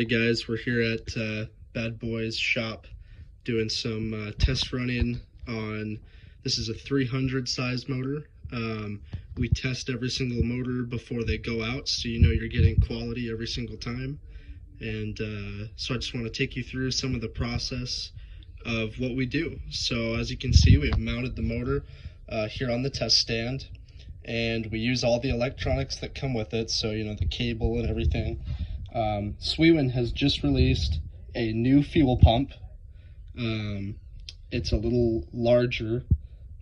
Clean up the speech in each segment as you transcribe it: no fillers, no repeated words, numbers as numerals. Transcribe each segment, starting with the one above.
Alrighty guys, we're here at Bad Boyz shop doing some test running on, this is a 300 size motor. We test every single motor before they go out, so you know you're getting quality every single time. And so I just want to take you through some of the process of what we do. So as you can see, we've mounted the motor here on the test stand, and we use all the electronics that come with it, so you know, the cable and everything. Swiwin has just released a new fuel pump. It's a little larger,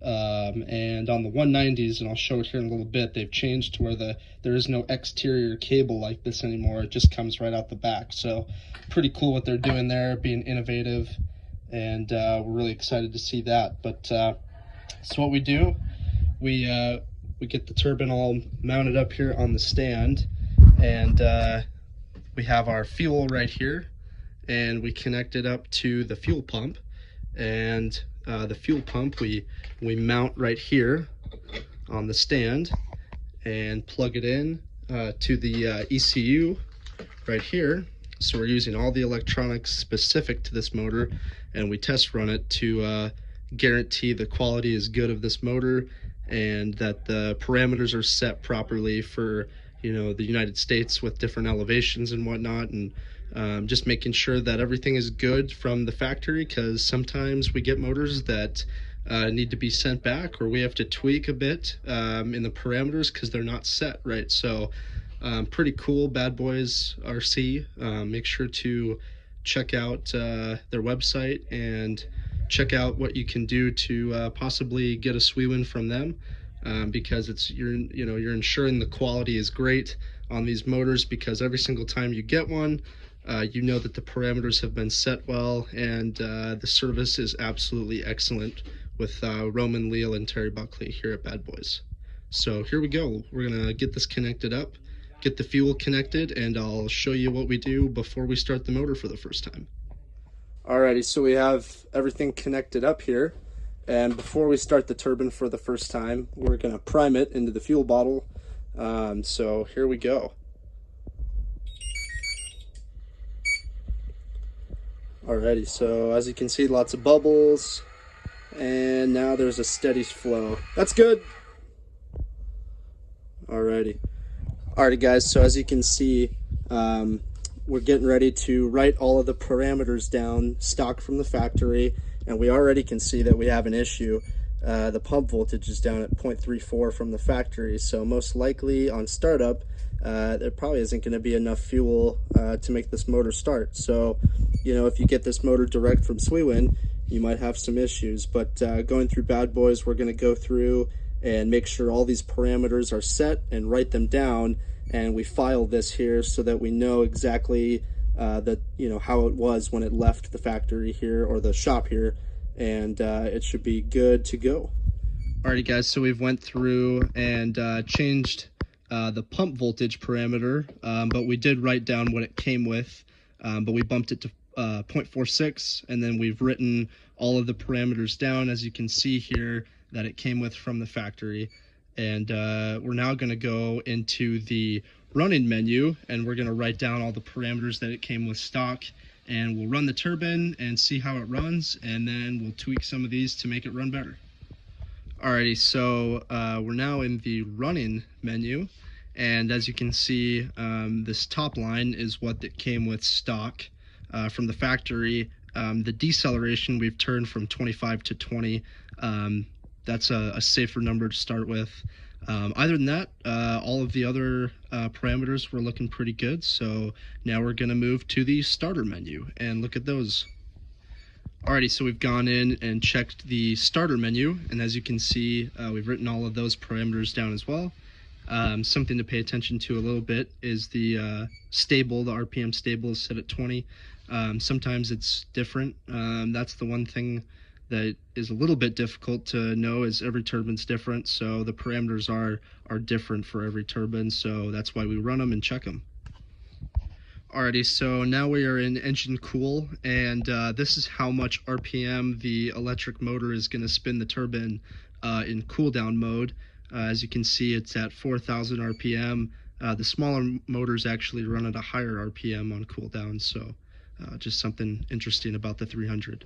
and on the 190s, and I'll show it here in a little bit, they've changed to where there is no exterior cable like this anymore. It just comes right out the back. So pretty cool what they're doing there, being innovative, and we're really excited to see that. But so what we do, we get the turbine all mounted up here on the stand, and we have our fuel right here, and we connect it up to the fuel pump. And the fuel pump we mount right here on the stand and plug it in to the ECU right here. So we're using all the electronics specific to this motor, and we test run it to guarantee the quality is good of this motor, and that the parameters are set properly for, you know, the United States with different elevations and whatnot, and just making sure that everything is good from the factory, because sometimes we get motors that need to be sent back, or we have to tweak a bit in the parameters because they're not set right. So pretty cool. Bad Boyz RC. Make sure to check out their website and check out what you can do to possibly get a Swiwin from them, because you're ensuring the quality is great on these motors, because every single time you get one, you know that the parameters have been set well, and the service is absolutely excellent with Roman Leal and Terry Buckley here at Bad Boyz. So here we go. We're gonna get this connected up, get the fuel connected, and I'll show you what we do before we start the motor for the first time. Alrighty, so we have everything connected up here, and before we start the turbine for the first time, we're gonna prime it into the fuel bottle. So here we go. Alrighty, so as you can see, lots of bubbles, and now there's a steady flow. That's good. Alrighty guys, so as you can see, we're getting ready to write all of the parameters down stock from the factory, and we already can see that we have an issue. The pump voltage is down at 0.34 from the factory, so most likely on startup there probably isn't going to be enough fuel to make this motor start. So, you know, if you get this motor direct from Swiwin, you might have some issues. But going through Bad Boyz, we're going to go through and make sure all these parameters are set and write them down, and we file this here so that we know exactly how it was when it left the factory here, or the shop here, and it should be good to go. Alrighty guys, so we've went through and changed the pump voltage parameter, but we did write down what it came with, but we bumped it to 0.46, and then we've written all of the parameters down, as you can see here, that it came with from the factory. And we're now going to go into the running menu, and we're going to write down all the parameters that it came with stock, and we'll run the turbine and see how it runs, and then we'll tweak some of these to make it run better. Alrighty, so we're now in the running menu, and as you can see, this top line is what it came with stock from the factory. The deceleration we've turned from 25 to 20. That's a safer number to start with. Other than that, all of the other parameters were looking pretty good. So now we're going to move to the starter menu and look at those. Alrighty, so we've gone in and checked the starter menu, and as you can see, we've written all of those parameters down as well. Something to pay attention to a little bit is the stable. The RPM stable is set at 20. Sometimes it's different. That's the one thing that is a little bit difficult to know, is every turbine's different, so the parameters are different for every turbine, so that's why we run them and check them. Alrighty, so now we are in engine cool, and this is how much RPM the electric motor is going to spin the turbine in cool down mode. As you can see, it's at 4,000 RPM. The smaller motors actually run at a higher RPM on cooldown, so just something interesting about the 300.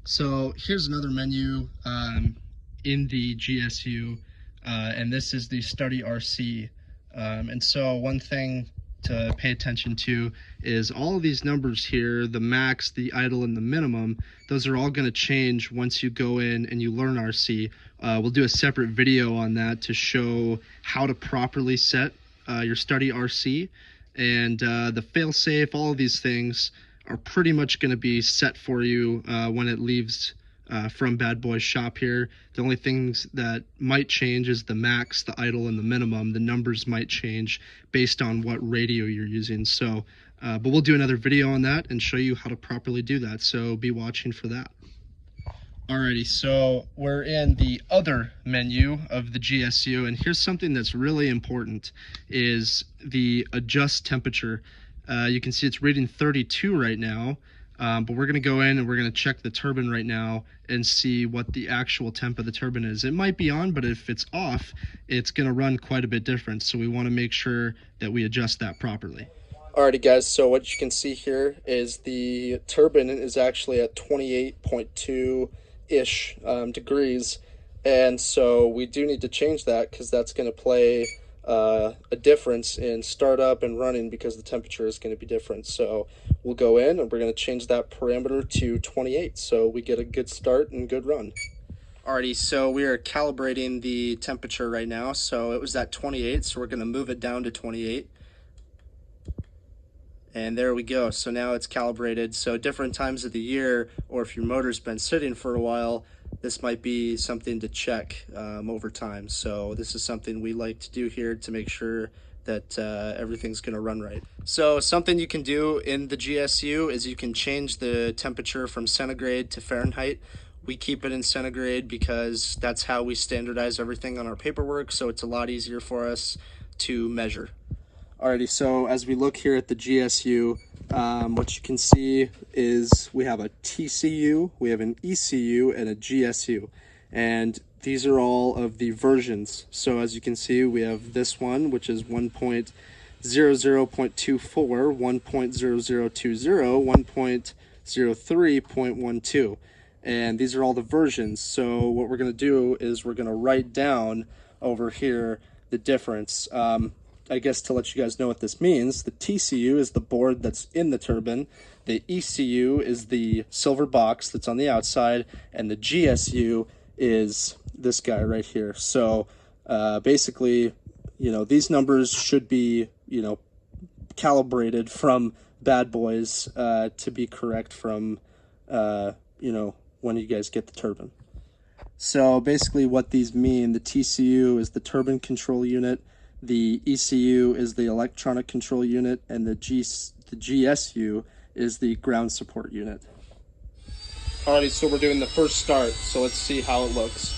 So here's another menu in the GSU, and this is the Study RC. And so one thing to pay attention to is all of these numbers here, the max, the idle, and the minimum, those are all going to change once you go in and you learn RC. We'll do a separate video on that to show how to properly set your Study RC, and the fail-safe, all of these things are pretty much going to be set for you when it leaves from Bad Boy's shop here. The only things that might change is the max, the idle, and the minimum. The numbers might change based on what radio you're using. So, but we'll do another video on that and show you how to properly do that. So be watching for that. Alrighty, so we're in the other menu of the GSU, and here's something that's really important, is the adjust temperature. You can see it's reading 32 right now, but we're going to go in and we're going to check the turbine right now and see what the actual temp of the turbine is. It might be on, but if it's off, it's going to run quite a bit different, so we want to make sure that we adjust that properly. Alrighty guys, so what you can see here is the turbine is actually at 28.2-ish degrees, and so we do need to change that because that's going to play a difference in startup and running because the temperature is going to be different. So we'll go in and we're going to change that parameter to 28 so we get a good start and good run. Alrighty, so we are calibrating the temperature right now. So it was at 28, so we're going to move it down to 28. And there we go. So now it's calibrated. So different times of the year, or if your motor's been sitting for a while, this might be something to check over time. So this is something we like to do here to make sure that everything's going to run right. So something you can do in the GSU is you can change the temperature from centigrade to Fahrenheit. We keep it in centigrade because that's how we standardize everything on our paperwork, so it's a lot easier for us to measure. Alrighty, so as we look here at the GSU, what you can see is we have a TCU, we have an ECU, and a GSU. And these are all of the versions. So as you can see, we have this one, which is 1.00.24, 1.0020, 1.03.12. And these are all the versions. So what we're going to do is we're going to write down over here the difference. I guess to let you guys know what this means, the TCU is the board that's in the turbine, the ECU is the silver box that's on the outside, and the GSU is this guy right here. So basically, you know, these numbers should be, you know, calibrated from Bad Boyz to be correct from, you know, when you guys get the turbine. So basically what these mean, the TCU is the turbine control unit, the ECU is the electronic control unit, and the GSU is the ground support unit. Alrighty, so we're doing the first start, so let's see how it looks.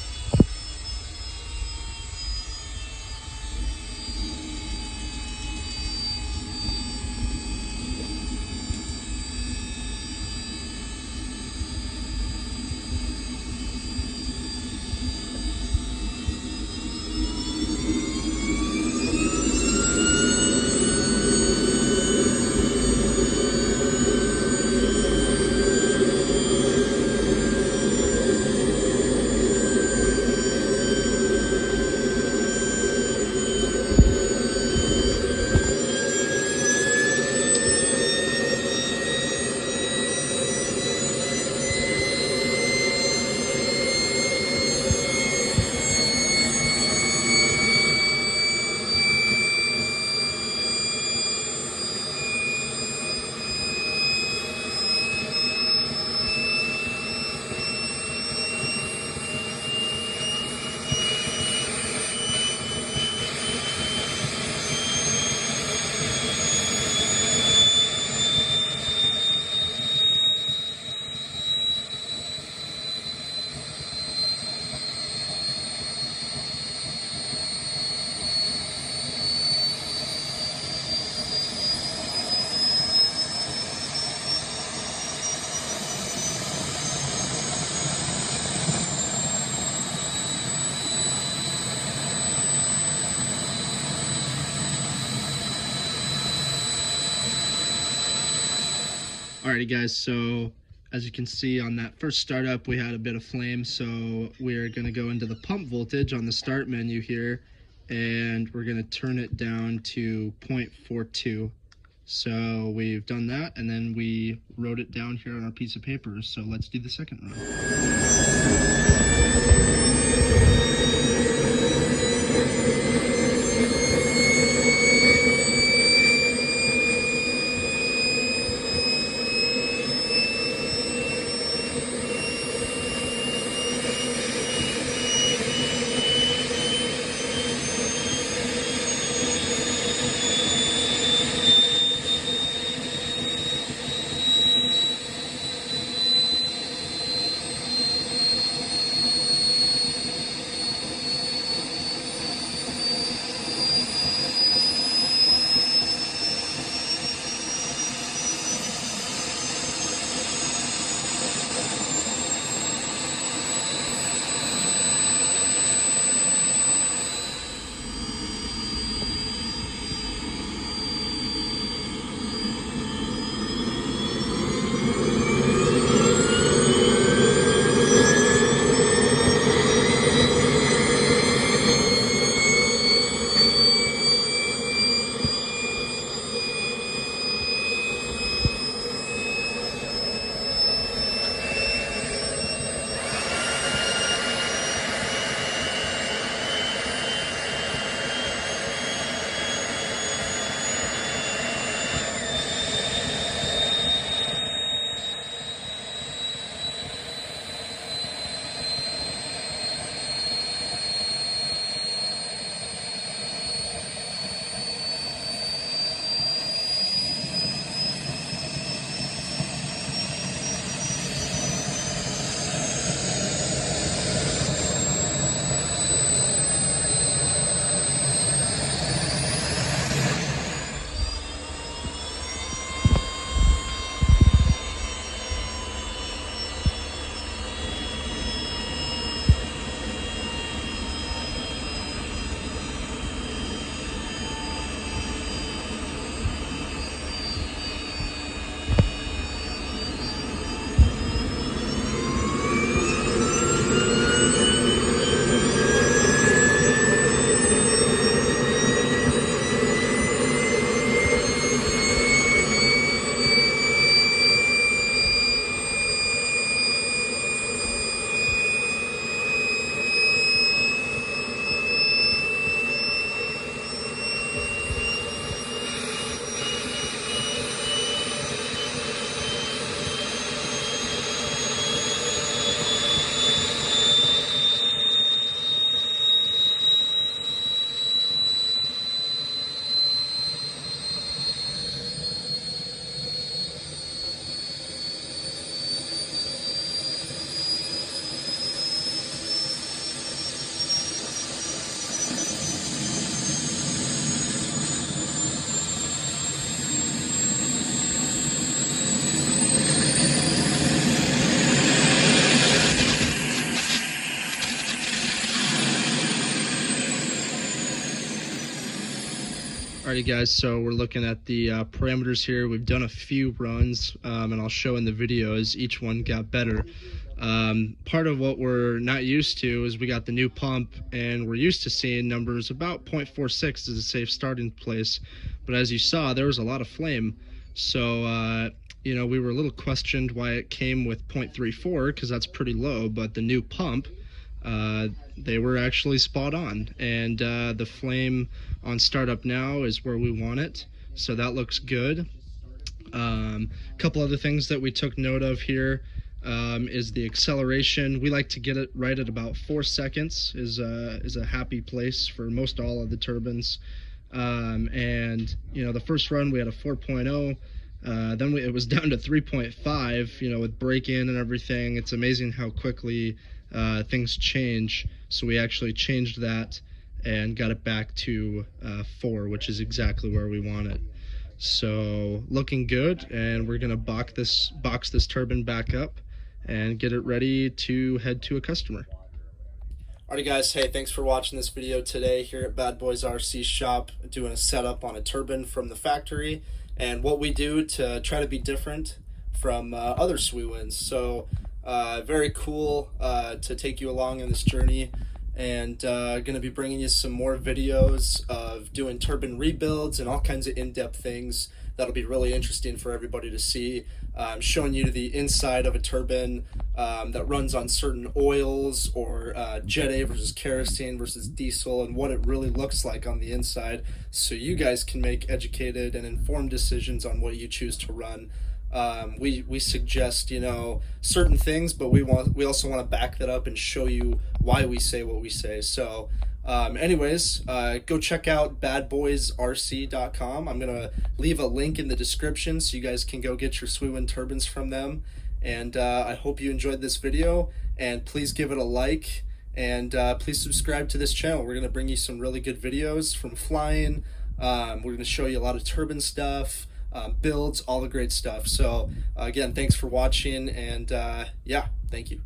Alrighty guys, so as you can see on that first startup we had a bit of flame, so we're going to go into the pump voltage on the start menu here and we're going to turn it down to 0.42. So we've done that and then we wrote it down here on our piece of paper, so let's do the second run. Alrighty guys, so we're looking at the parameters here. We've done a few runs and I'll show in the video as each one got better. Part of what we're not used to is we got the new pump and we're used to seeing numbers about 0.46 as a safe starting place, but as you saw there was a lot of flame, so you know, we were a little questioned why it came with 0.34 because that's pretty low, but the new pump, they were actually spot on, and the flame on startup now is where we want it, so that looks good. Couple other things that we took note of here is the acceleration. We like to get it right at about 4 seconds is a happy place for most all of the turbines. And you know, the first run we had a 4.0, then it was down to 3.5, you know, with break-in and everything. It's amazing how quickly things change, so we actually changed that and got it back to 4, which is exactly where we want it. So looking good, and we're gonna box this turbine back up and get it ready to head to a customer. Alrighty guys, hey, thanks for watching this video today here at Bad Boys RC Shop, doing a setup on a turbine from the factory. And what we do to try to be different, from other Swiwins. So very cool to take you along on this journey, and going to be bringing you some more videos of doing turbine rebuilds and all kinds of in-depth things that'll be really interesting for everybody to see. Showing you the inside of a turbine that runs on certain oils, or Jet A versus kerosene versus diesel, and what it really looks like on the inside, so you guys can make educated and informed decisions on what you choose to run. We suggest, certain things, but we also want to back that up and show you why we say what we say. So anyways, go check out badboysrc.com. I'm gonna leave a link in the description so you guys can go get your Swiwin turbines from them. And I hope you enjoyed this video, and please give it a like, and please subscribe to this channel. We're gonna bring you some really good videos from flying. We're gonna show you a lot of turbine stuff, builds, all the great stuff. So again, thanks for watching, and yeah, thank you.